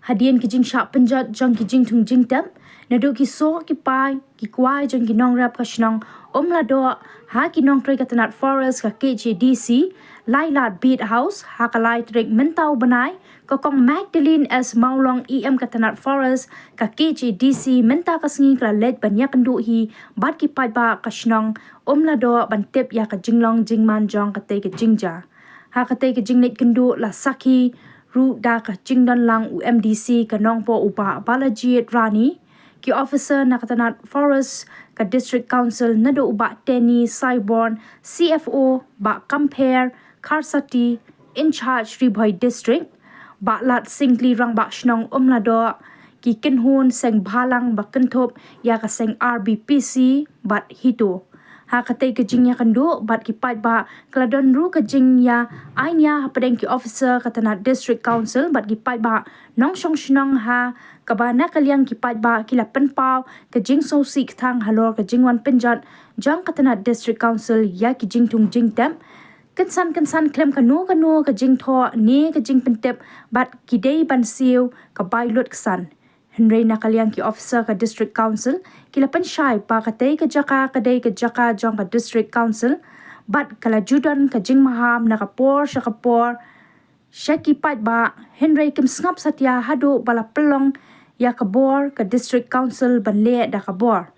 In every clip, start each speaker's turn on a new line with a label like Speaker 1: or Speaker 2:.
Speaker 1: hadian ki jing sha penjat jang ki jing thung jing tem na do ki so ki pai ki kwai jang ki nong rap ka shnong la do ha ki nong tre ka tanat forest ka KJDC lai lat beat house ha ka lai trek mentau banai ko kong Magdalene S Maulong EM ka tanat forest ka KJDC menta ka sngi kla let ban ya kandu hi bat ki pai ba ka shnong la do ban tep ya ka jinglong jingman jong ka te ka jingja ha ka te ka jingnet kandu la saki ru da ka jingdan lang UMDC ka nongpo upa Balaji Rani ki officer nakatanat forest ka district council nado uba Teni Saiborn CFO ba compare Karsati in charge Riboy district ba lat singli rang ba shnong lado ki kinhun seng bhalang ba kentop ya ka seng RBPC bat hito ha katay ka jing ya kandu bat ki pat ba kladon ru ka jing ya ainya padeng ki officer katana district council bat ki pat ba nong shong shnong ha kabana kalyang ki pat ba kila penpau ka jing so sik thang halor ka jing wan penjat jang katana district council ya ki jing tung jing tem kansan klem kanu ka jing tho ni ka jing pentep bat ki dei ban siu ka bai lut ksan Henry nakaliang ki officer ka district council kila pensyai pa katay ka jaka kaday ka jaka jong ka district council bat kala judan ka jing maham nakapor syakapor syaki pat ba Henry kim sngap satya hado bala pelong ya kabor ka district council banle da kabor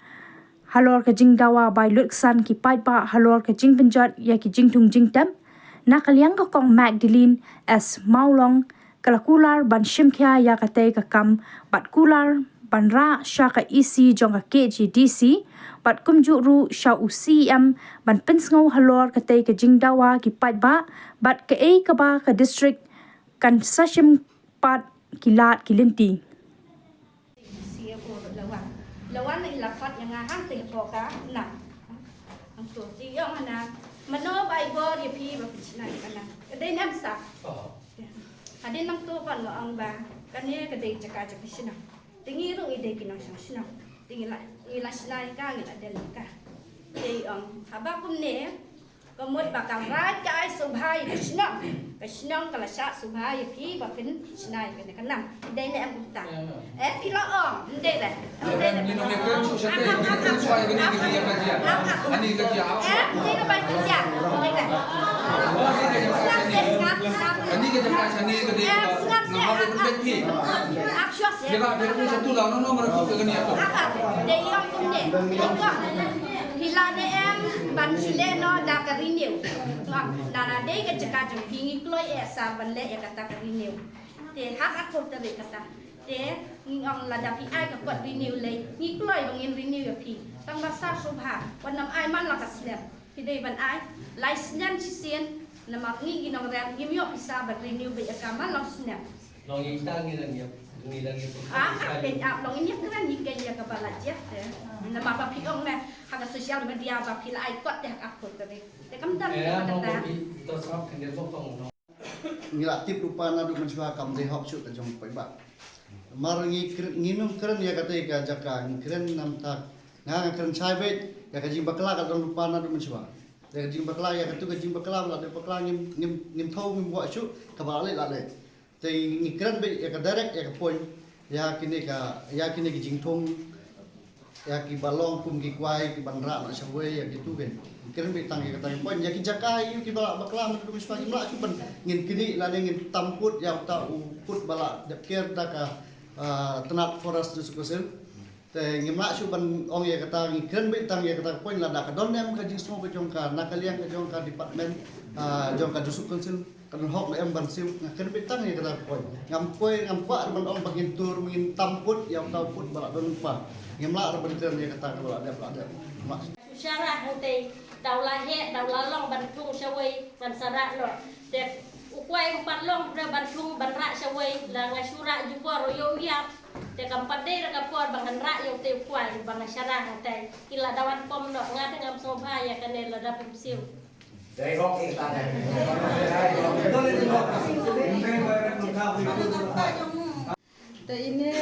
Speaker 1: halor ka jing dawa bai lutsan ki pat ba halor ka jing penjat ya ki jing tung jing tem nakaliang ka kong Magdalene S Maulong kalakular ban shimkya ya katay ka kam bat kular ban ra sya ka isi jong ka KJDC bat kumju ru sya UCM ban pensngau halor katay ka jingdawa ki pat ba bat ka ka ba ka district kan sashim pat kilat kilinti
Speaker 2: lawan ila khat yang hang te ko ka na ang to ti yong na mano bai bo ri phi ba pichnai kana dei nam sa Adin nang tu pan lo ang ba kanya kadai jaka jaka sina tingi ru ide kinang sina tingi la sina ka ngila del ka dei haba kum ne kamoi bakal rai ka ai subhai sina kala sha subhai pi ba pin sina ka ne kanam dei le am ta pi lo dei le
Speaker 3: ni no me kan chu shate ni kan chu ai ni ki ya ka dia ani ka dia
Speaker 2: dei lo bai dia dei le
Speaker 3: ani ka jaka sani ka de na ha de ben pi dia ka de satu la no mar ku ka ni to
Speaker 2: dei yo kum ne hilane em ban chile no da ka renew na dei ka jaka jang pingi kloi sa ban le ya kata ka renew te hak akol ta be kata te ngong la da pi ai ka kwat renew le ngi kloi bangin renew ya pi tang ba sa subha wan nam ai man la ka slem pi dei ban ai lai snam chi sien na mak ngi ginong ram ngi myo pi sa ba renew be ka man la snam
Speaker 4: Long yung tangi lang yun. Tungi lang yun.
Speaker 2: Apen long ini kan ni kaya ka bala je na ma ba pi ong na ha social media ba pi lai kwat te akol ta be te kam dan
Speaker 4: Kaya
Speaker 2: ka
Speaker 4: mo
Speaker 2: ta
Speaker 4: ito sa kanil mo tong
Speaker 5: ngila tip rupa na du menjua kam de hop shoot jong pai ba marangi nginum keren ya kata ka jaka keren nam tak nga keren chai be ya ka jing bakla ka dong rupa na du menjua ya ka jing bakla ya ka tu ka jing bakla la de bakla ngim thau ngim wa chu ka ba le la le te ngi keren be ya ka direct ya ka point ya kini ki jing thong ya ki balong kum ki kwai ki banra na shawwe ya ki tu ben keren be tang ya ka tang point ya ki jaka yu ki bala bakla na du menjua imla chu ban ngin kini la ngin tamput ya ta put bala de ker ta ka tenat forest du sukusil te ngima shu ban ong ye kata ngi kren be tang ye kata point la da ka don nem ka jing smo ka jong ka nakaliang ka jong ka department jong ka du sukusil kan hok em ban siu kren be tang ye kata point ngam koi ngam kwa ban ong bagin tur mingin tamput yang tau put bala don pa ngimla ban kren ye kata ka bala ada
Speaker 6: syarah hute daula he daula long ban tung shawai ban sara lo te ukwai umpat long bre ban tung ban ra shawai la ngasura jupo royo ya te kampat de ra kapor bang ra yo te ukwai bang syarah hute kila dawan pom no ngate ngam sobha ya kanel la dapim siu
Speaker 4: Dari rock kita ada.
Speaker 7: Te ini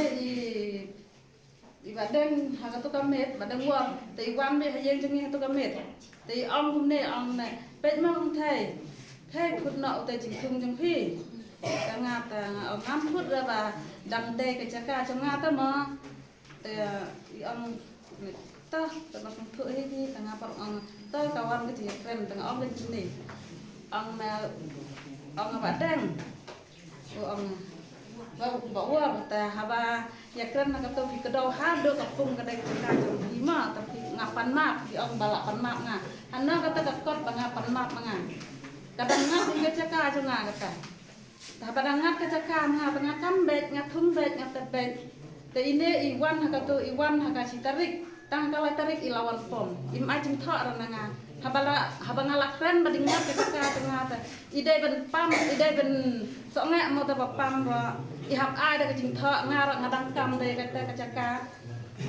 Speaker 7: i badan hagatu kamet badan wam te wam be hayen jeng hatu kamet te om humne om ne pet ma hum thai khai khut nọ te jing thung jeng phi tengah tengah ngamput ba dang de ke caka cuma ta ma ang ta masuk tu ini tengah par ang ta kawan ke keren tengah ang ke sini ang badang ang bawa ta haba ya keren nak tu ke dau hado kapung ke dai caka jom lima tapi ngapan map di ang balapan map nga anna kata kot bangapan map nga kadang ngat ke caka cuma kata ta padang ngat ke caka nga tengah kambet ngatung bet ngatet te ini iwan hakatu iwan hakasi tarik tang kala tarik ilawan pom im ajim tha rananga habala lakren badingat ke caka tengah ta ide ben songe mo ta pam ba ihap ai da kecing tha ngadang kam de kata caka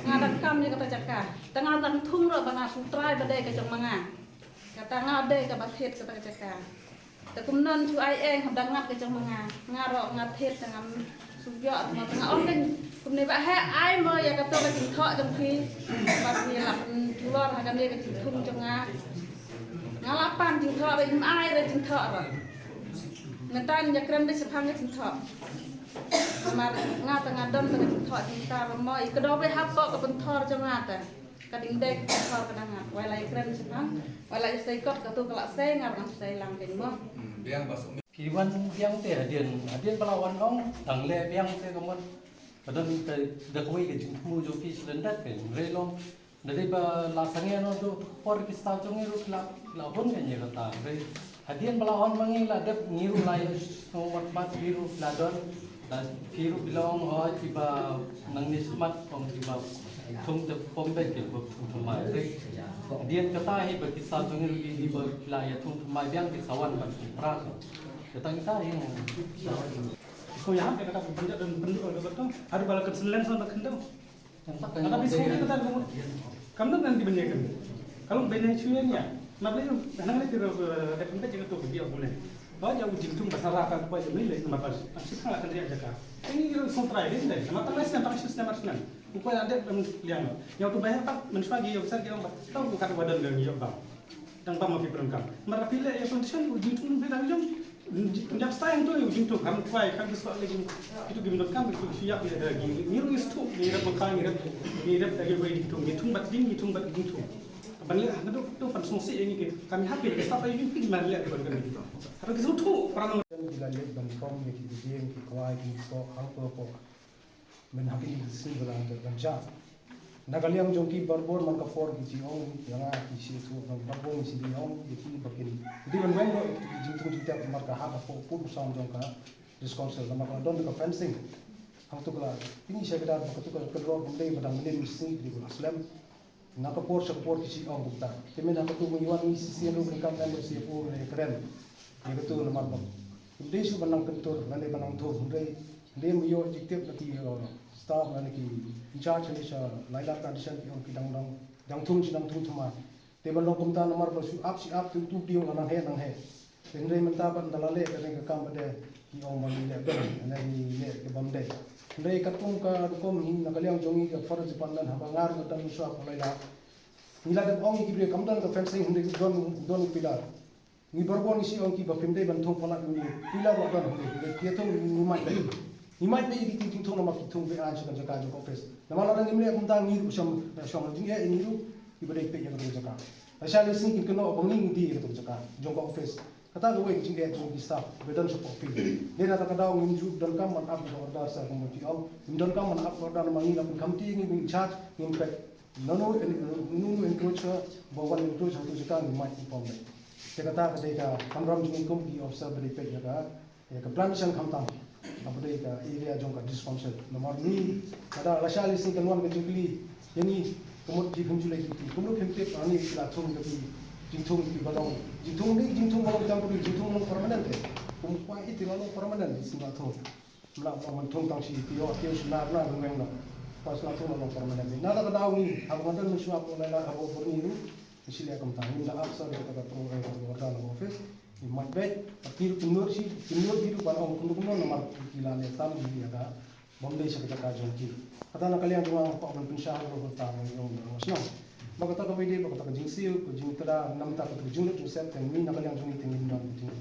Speaker 7: ngadang kam ni kata caka tengah tang thung ro banga sutrai bade ke jong manga kata ngade ke bathet kata caka ta kumnon chu ai eng habdang ngat ke jong manga ngaro ngathet tengah sugya ma tengah om kan kumne ba ha ai mo ya kata ke jing tha jong phi ba ni lap tulor ha kan ni ke jing thung jong ngalapan jing tha ba im ai ra jing tha ra ngetan ya krem de sepang ke jing tha Kamar ngat tengah don tengah thọ cinta ramai kedo be hap kok ke bentor jong ngata kading dek bentor kadang ngat walai keren sepang walai sei kot ke tu kelak sei ngar nang sei lang ding mo
Speaker 3: Biang basuk.
Speaker 4: Kiwan biang te adian pelawan ong tang le biang te komon padon te da koi ke jingmu jo fi selendak ke relong dari ba la sange no do por ki sta jong ngiru la hon ke nyera ta re adian pelawan mangi la dep ngiru lai no mat biru la don dan biru bilong ho tiba nang nismat om tiba thung te pom be ke bu thumai re adian kata hi ba ki sta jong ngiru di ba la ya thung thumai biang ki sawan ba pra datang kita yang
Speaker 8: Kau yang apa kata penjat dan bentuk kalau betul ada balakan selen sama kendang. Kata bisnis kita kamu nanti banyakan. Kalau banyak cuinya, makanya anak itu ada penjat juga tuh dia boleh. Kalau jauh jintung pasar akan apa jadi leh nama pas. Sekarang akan dia jaga. Ini itu sontrai ini deh. Nama terus yang pakai sistem arsenal. Upaya ada liang. Yang tu banyak pak menspagi yang besar kita tahu bukan badan dan yang bang. Dan pamakai perangkap. Merapilih yang penting jintung beda jom. Jam setengah tu yang jintung kamu kuai kan besok lagi itu gimana kamu itu siap ya lagi ngiru itu ngiru bekal ngiru lagi berhitung hitung bat jintung Banyak ada tu pansongsi ini kami happy staff ini gimana lihat di bagian itu. Kalau kita tu perang
Speaker 9: bila lihat ban kom ni kita dia ki kuai ki ko hang ko men happy di sini belang berbanca. Nagaliang jongki barbor man ka for ki ong yang ki si tu barbor si di ong ki bakin. Jadi ban wengo jintung kita marka ha ko pu sam jongka discoursel nama ka don ka fencing. Hang tu kala ini saya kedar ka tu ka kedro bende badang menin misi di Islam. Nakapor sa kapor kisi ong bukta. Kami nakatulong iwan ni si Sino berikan dan si Pur keren. Yang itu nomor bang. Hindi su banang kantor nanti banang tu hindi mayo jiktif lagi staff nanti in charge ni sa laila condition yang kidang dang tung tuma. Tebal long kumta nomor bang su up tu dia nang he. Hindi mentapan dalale kadang kakam pada yung mali le nanti le ke bamde. Hindi katung ka dukom hin nakaliang jongi ka faraj pandan habangar ngatan muswa palaila. Nila de ong ki bre kamdan ka fencing hindi don pilar. Ni barbon isi ong ki ba pimde ban thong pala ni pilar wa kan hindi ke thong ni mai de ki thong na ki thong be an sa jaka jo office. Namala nang imle kumta ni usam jing e ni ru ki ba de pe ya ka jaka. Asal sing ki kono banging di ka jaka jong office. Kata gue yang cingga yang di staff bedan support fee. Dia nak kata orang minjuk dan kamu mana up order saya kemudian om, dan kamu mana up order nama ini lapun kamti ini charge impact. Nono encroach bawa encroach satu juta ni mai pom. Dia kata ketika kamram jingin kumpi officer beri pay jaga, ya ke plan yang kamtang. Apa dia ke area jongka discoursel. Nomor ni ada lasal isi keluar ke jukli. Ini kemudian jumlah itu. Kemudian kita ani latung ke jintung di balong jintung balong campur jintung non permanen deh kumpulan itu balong permanen singa tu melak momentum tang si tio senar dengan pas langsung non permanen nada kada ni aku mandan musuh aku lala aku berniru isilia kamtang ni dah aksa dia kata program organ office di matbet akhir timur hidup balong kundukuno nomor kilane tam di ada bomdai sa kita jongki kata nak kalian rumah pak pensyah ro ta yang masih Baka taka pwede, baka taka jing siyo, ko jing tada, nam taka taka jing lot yung set, and mi nakalang jing iting yung jing.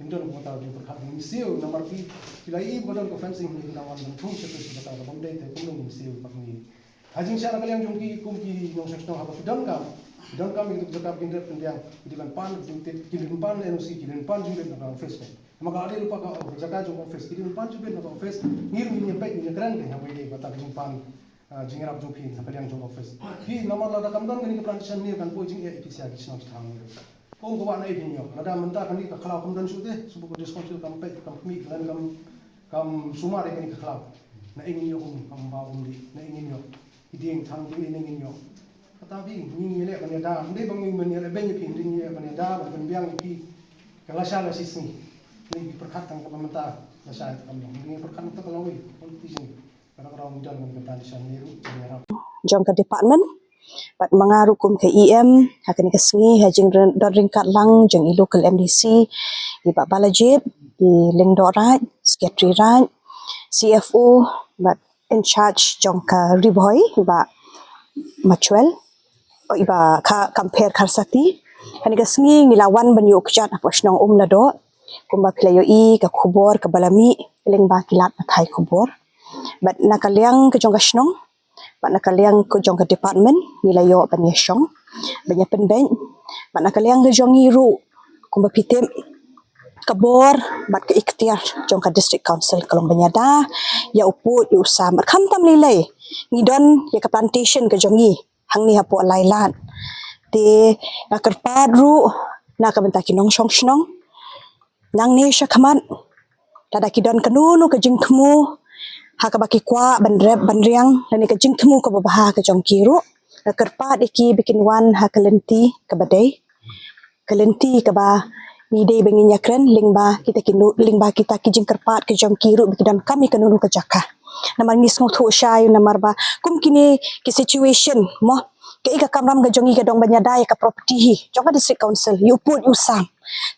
Speaker 9: Indon ko tahu di berkat misiu nomor pi pilai bodon ko fencing ni lawan dan tung setu sebagai apa benda itu kumung misiu pak ni. Hajing siapa kalian jongki kumki nong sektor apa don kam itu jakap kinder pendiang di ban pan kilin pan NOC kilin pan juga na office kan. Maka ada lupa ka jaga jong office kilin pan juga na office ngir ni nyampe ni keren ke yang ini kata jong pan jingrap jongki sampai yang jong office. Ki nomor lada kam don ni ke plantation ni kan po jing e ikisia kisah tang. Kung gawa na ibin nyo, nada menta kan ka kalaw kam dan sude, subuh ko diskonsil kam pet kam mi kan kam sumare kan ka kalaw. Na ingin nyo kam bawum di, na ingin nyo iding thang di ingin nyo. Tetapi ni le kan ada, ndai bang min men le ben pi ni kan ada, ban biang pi kala sala sisni. Ni perkatan kam menta na sa kam ni perkatan ta kalawi, politician. Kadang-kadang mudah dengan tradisi ni ru,
Speaker 10: Jangka department Pat mengaruh kum ke EM, hakan kesengi hajing don ringkat lang jeng i local MDC, di Pak Balajib, di Lingdorat, Secretary Rat, CFO, but in charge jangka Riboy, Pak Machuel, iba compare Karsati, hakan kesengi ngilawan banyu kejat apa senang nado, kumba pilayo i ke kubur ke balami, ling ba kilat matai kubur, but nakaliang ke jangka senang. Pak nakaliang ke jong ke department nilai yo banyak syong banyak penben pak nakaliang ke jong iru kumba pitim kabor bat ke ikhtiar jong ke district council kalong banyada ya uput ya usam kam tam lilai ngidon ya ke plantation ke jongi hang ni hapo lailan te nakerpadru nak bentaki nong syong syong nang ni syakamat tada kidon kenunu ke jengkemu haka baki kwa bandriang dan ke jing temu ke babaha ke jong kiru kerpat iki bikin wan haka lenti ke badai ke lenti ke ba ni dei bengin yakren lingba kita kinu lingba kita ki jing kerpat ke jong kiru bikin kami kenunu ke jaka namar ngis ngothu shay namar ba kum kini ki situation mo ke ika kamram ke jongi ke dong banyadai ke property hi jong ka district council you put you sam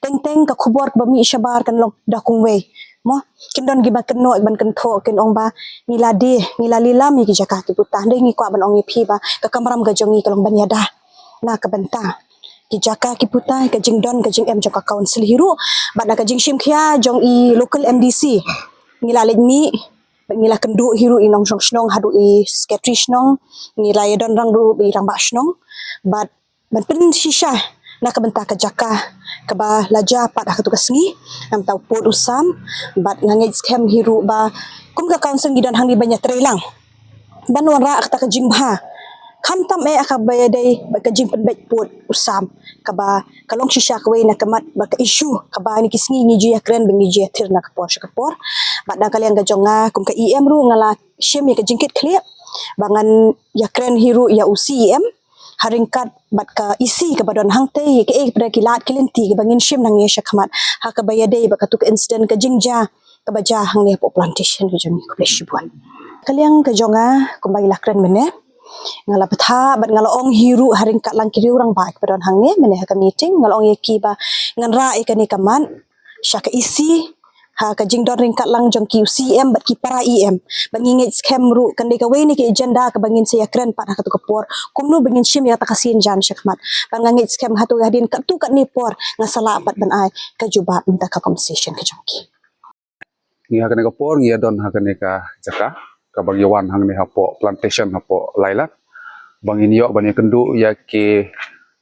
Speaker 10: teng ke kubur ke bami syabar kan long dakung we mo kindon giba keno ban kentho ken ong ba ngilali lami ki jaka ki putah dei ngi kwa ban ong phi ba ka kamram ga jongi kalong ban yada na ka benta ki jaka ki putah ka jingdon ka jing em jaka council hiru ba na ka jing shim khia jong i local MDC ngilali mi ngila kendu hiru inong shong snong hadu i secretary snong ngilai don rang ru bi rang ba snong but ban pen shisha na kabenta ka jaka kaba laja pat aku kesengi am tau pot usam bat ngangit scam hiru ba kum ka council gidan hang di banyak trelang ban wara akta ka jingba kam tam akabaya dai ba ka jing penbet pot usam kaba kalong shisha kwe na kamat ba ka issue kaba ni kisngi ni ju yakren bengi ju tir na kapor syakapor bat na kalian ga jonga kum ka EM ru ngala shim ya ka jingkit clear bangan yakren hiru ya UCEM haringkat bat ka isi ke badon hangte ke pada kilat kilinti ke bangin shim nang yesha khamat ha ka bayade ba ka tu incident ke jingja ke baja hang ne po plantation ke jong ko shibuan kaliang ke jonga ko bai lakren mene ngala patha bat ngala ong hiru haringkat lang kiri urang ba ke badon hang ne mene ha ka meeting ngala ong yeki ba nganra e ka ni kaman sya ka isi ha ka jingdon ringkat lang jong QCM bat ki para EM bangingit scam ru kan de ka we ni ke agenda ka bangin saya kren pat ha ka tu kapor kumnu bangin shim ya ta kasin jan syakmat bangangit scam hatu gadin ka tu ka ni por ngasala pat ban ai ka juba minta ka compensation ka jongki
Speaker 3: ni hakane ka por ngi don hakane ka jaka ka bagyawan hang ni hapo plantation hapo lailat bangin yo bani kendu ya ke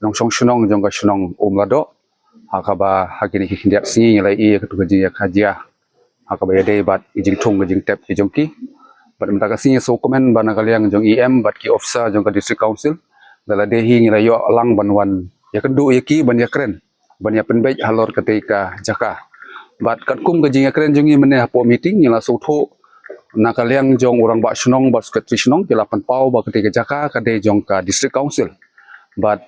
Speaker 3: nong song sunong jong ka sunong lado hakaba hakini kindiak si nilai i ketu gaji khajia hakaba yade bat ijing thung ijing tap ijongki bat menta kasi so komen bana kaliang jong EM bat ki officer jong ka district council dala dehi nilai yo lang banwan ya kendu yaki ban ya keren ban ya penbej halor ketika jaka bat kat kum gaji ya keren jongi mene hapo meeting nyala so tho na kaliang jong urang ba sunong bat secretary sunong ki 8 pau ba ketika jaka kade jong ka district council bat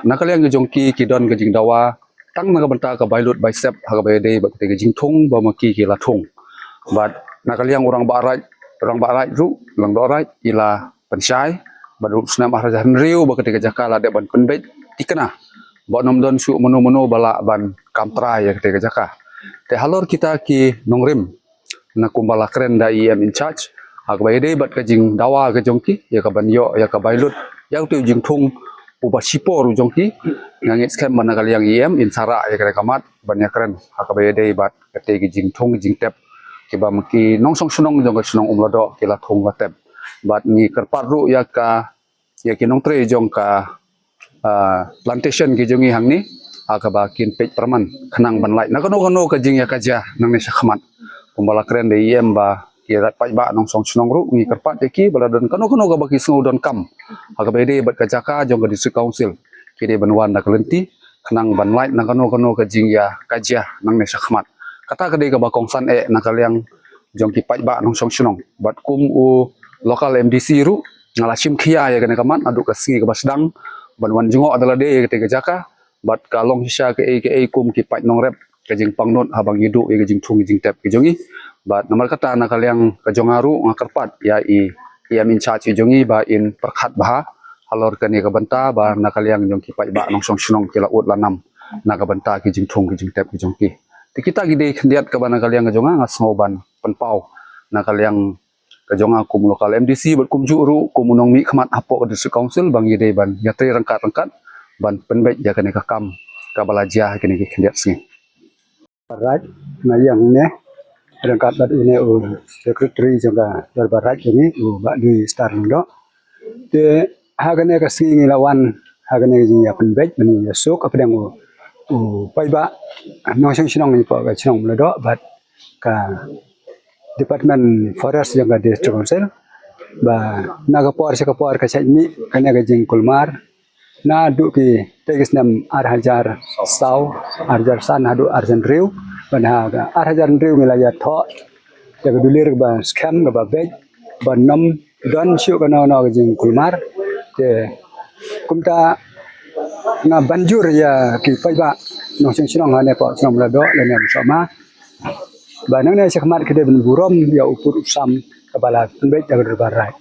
Speaker 3: na kaliang jong ki kidon gajing dawa tang naga benta ka bailut bicep haga bayade ba ketika jing thong ba maki ki la thong bat nakaliang orang barai ru lang dorai ila pensyai badu snam ahraja henriu ba ketika jaka la de ban penbet tikena ba nom don su mono bala ban kamtra ya ketika jaka te halor kita ki nongrim na kumbala kren da EM in charge haga bayade bat ka jing dawa ka jongki ya ka ban yo ya ka bailut yang tu jing thong ubat sipor jongki ngangit scam mana kali yang in sara ya kare kamat banyak keren hakabe dei bat kate gi jing thong jing tep kiba mki nong song sunong jong sunong umlado kila thong la tep bat ni kerpat ru ya ka ya ki nong tre jong ka plantation gi jongi hang ni akaba kin pej perman khenang ban lai na kono kono ka jing ya kaja nang ne sakhamat pembala keren dei ba kira pai ba nong song sunong ru ngi kerpat ki baladon kono kono ka baki sngo don kam hakabe dei bat kajaka jong ka district council kiri banwan nak lenti kenang ban light nak kano ke jingya kajia nang ne sakmat kata kedai ke bakong san nak kaliang jong ki pai ba nong song sunong bat kum u lokal MDC ru ngalasim khia ya kene kaman adu ke singi ke basdang banwan jungo adalah de ke jaka bat kalong hisya ke kum ki pai nong rep ke jing pangnot habang yidu ke jing thung jing tep ke jongi bat nomor kata nak kaliang ke jongaru ngakerpat ya ia min cha chi jongi ba in perkhat bah halor kani ka banta ba nakaliang jong ki pai ba nong song sunong kila ut lanam na ka banta ki jing thung ki jing tep ki jong ki ti kita gi de khendiat ka ba nakaliang ka jonga ngasngoban penpau nakaliang ka jonga kum lokal MDC bat kum juru kum unong mi khmat apo district council bang yede ban yatri rangkat ban penbet ja kani ka kam ka balaja kani ki khendiat sing
Speaker 11: Barat na yang ne rangkat bat une secretary jonga barat ini ba di star ndo te hagane ka singi lawan hagane jing ya penbet ni ya sok apa dang pai ba no sing sinong ni pa ka sinong mledo bat ka department forest yang ka district council ba naga por se ka por ka sai ni kana ka jing kulmar na du ki tegis nam arhajar sau arhajar san hadu arjan riu ban ha arhajar riu milaya tho ya ka dulir ba scam ba bej ba nam don shu kana no ka jing kulmar te kumta nga banjur ya ki pai ba no sing sinong ha ne po sinong la do le ne sama ba nang ne sakmat ke de ben burom ya upur usam kabala penbet ya barai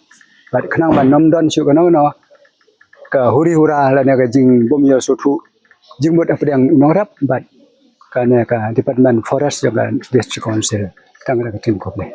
Speaker 11: ba khnang ban nom don shu kana no ka huri hura la ne ka jing bom ya sotu jing bot apa yang norap ba ka ne ka department forest ya district council tang ra ka tim ko le